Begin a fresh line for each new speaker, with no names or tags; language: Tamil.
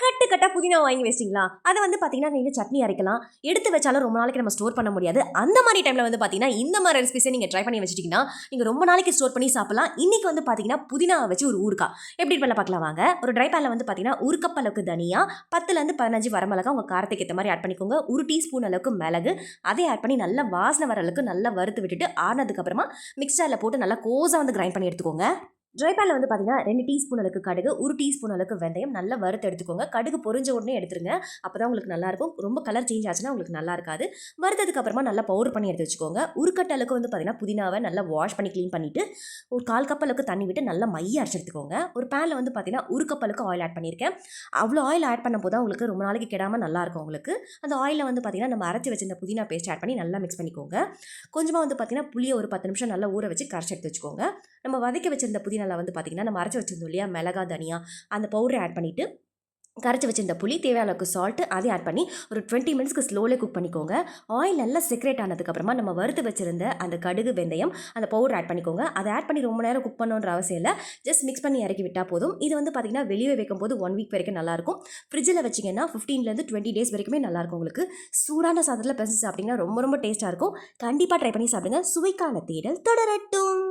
கட்டு கட்டா புதினா வாங்கி வச்சிங்களா, அதை வந்து பார்த்தீங்கன்னா நீங்கள் சட்னி அரைக்கலாம். எடுத்து வச்சாலும் ரொம்ப நாளைக்கு நம்ம ஸ்டோர் பண்ண முடியாது. அந்த மாதிரி டைமில் வந்து பார்த்தீங்கன்னா இந்த மாதிரி ரெசிபிஸை நீங்கள் ட்ரை பண்ணி வச்சிட்டிங்கன்னா நீங்கள் ரொம்ப நாளைக்கு ஸ்டோர் பண்ணி சாப்பிடலாம். இன்னைக்கு வந்து பார்த்தீங்கன்னா புதினாவை வச்சு ஒரு ஊறுகாய் எப்படி பண்ணல பார்க்கலாம் வாங்க. ஒரு ட்ரை பேனில் வந்து பார்த்தீங்கன்னா ஒரு கப் அளவுக்கு தனியா, 10லேருந்து 15 வரமிளகா உங்கள் காரத்துக்கு ஏற்ற மாதிரி ஆட் பண்ணிக்கோங்க. ஒரு டீஸ்பூன் அளவுக்கு மிளகு அதை ஆட் பண்ணி நல்லா வாசனை வர அளவுக்கு நல்லா வறுத்து விட்டுட்டு ஆனதுக்கப்புறமா மிக்சரில் போட்டு நல்லா கோஸாக வந்து கிரைண்ட் பண்ணி எடுத்துக்கோங்க. ட்ரை பேனில் வந்து பார்த்தீங்கன்னா 2 டீஸ்பூன் அளவுக்கு கடுகு, 1 டீஸ்பூன் அளவுக்கு வெந்தயம் நல்லா வறுத்து எடுத்துக்கோங்க. கடுகு பொரிஞ்ச உடனே எடுத்துருங்க. அப்போ தான் உங்களுக்கு நல்லாயிருக்கும். ரொம்ப கலர் சேஞ்ச் ஆச்சுன்னா உங்களுக்கு நல்லா இருக்காது. வறுத்ததுக்கு அப்புறமா நல்லா பவுடர் பண்ணி எடுத்து வச்சுக்கோங்க. ஒரு கட்டு அளவுக்கு வந்து பார்த்தீங்கன்னா புதினாவை நல்லா வாஷ் பண்ணி க்ளீன் பண்ணிவிட்டு ஒரு 1/4 கப் அளவுக்கு தண்ணி விட்டு நல்லா மைய அரைச்சி எடுத்துக்கோங்க. ஒரு பேனில் வந்து பார்த்தீங்கன்னா 1 கப் அளவுக்கு ஆயில் ஆட் பண்ணியிருக்கேன். அவ்வளோ ஆயில் ஆட் பண்ணும் போது தான் உங்களுக்கு ரொம்ப நாளைக்கு கெடாமல் நல்லாயிருக்கும் உங்களுக்கு. அந்த ஆயிலில் வந்து பார்த்தீங்கன்னா நம்ம அரைச்சி வச்சிருந்த புதினா பேஸ்ட் ஆட் பண்ணி நல்லா மிக்ஸ் பண்ணிக்கோங்க. கொஞ்சமாக வந்து பார்த்தீங்கன்னா புளியை ஒரு 10 நிமிஷம் நல்லா ஊற வச்சு கரைச்சி எடுத்து வச்சுக்கோங்க. நம்ம வதக்கி வச்சிருந்த புதினால வந்து பார்த்தீங்கன்னா நம்ம அரைச்சி வச்சிருந்தோம் இல்லையா மிளகா, தனியா, அந்த பவுடரை ஆட் பண்ணிவிட்டு கரைச்சி வச்சிருந்த புளி, தேவையான அளவுக்கு சால்ட்டு அதை ஆட் பண்ணி ஒரு 20 மினிட்ஸ்க்கு ஸ்லோவில் குக் பண்ணிக்கோங்க. ஆயில் நல்லா செக்ரேட் ஆனதுக்கப்புறமா நம்ம வறுத்து வச்சிருந்த அந்த கடுகு, வெந்தயம், அந்த பவுடர் ஆட் பண்ணிக்கோங்க. அதை ஆட் பண்ணி ரொம்ப நேரம் குக் பண்ணணுன்ற அவசியம் இல்லை. ஜஸ்ட் மிக்ஸ் பண்ணி இறக்கி விட்டால் போதும். இது வந்து பார்த்தீங்கன்னா வெளியே வைக்கும்போது 1 வீக் வரைக்கும் நல்லாயிருக்கும். ஃப்ரிட்ஜில் வச்சிங்கன்னா 15லேருந்து 20 டேஸ் வரைக்குமே நல்லாயிருக்கும் உங்களுக்கு. சூடான சாதத்தில் பிசைஞ்சு சாப்பிட்டிங்கன்னா ரொம்ப ரொம்ப டேஸ்ட்டாக இருக்கும். கண்டிப்பாக ட்ரை பண்ணி சாப்பிடுங்க. சுவைக்கான தேடல் தொடரட்டும்.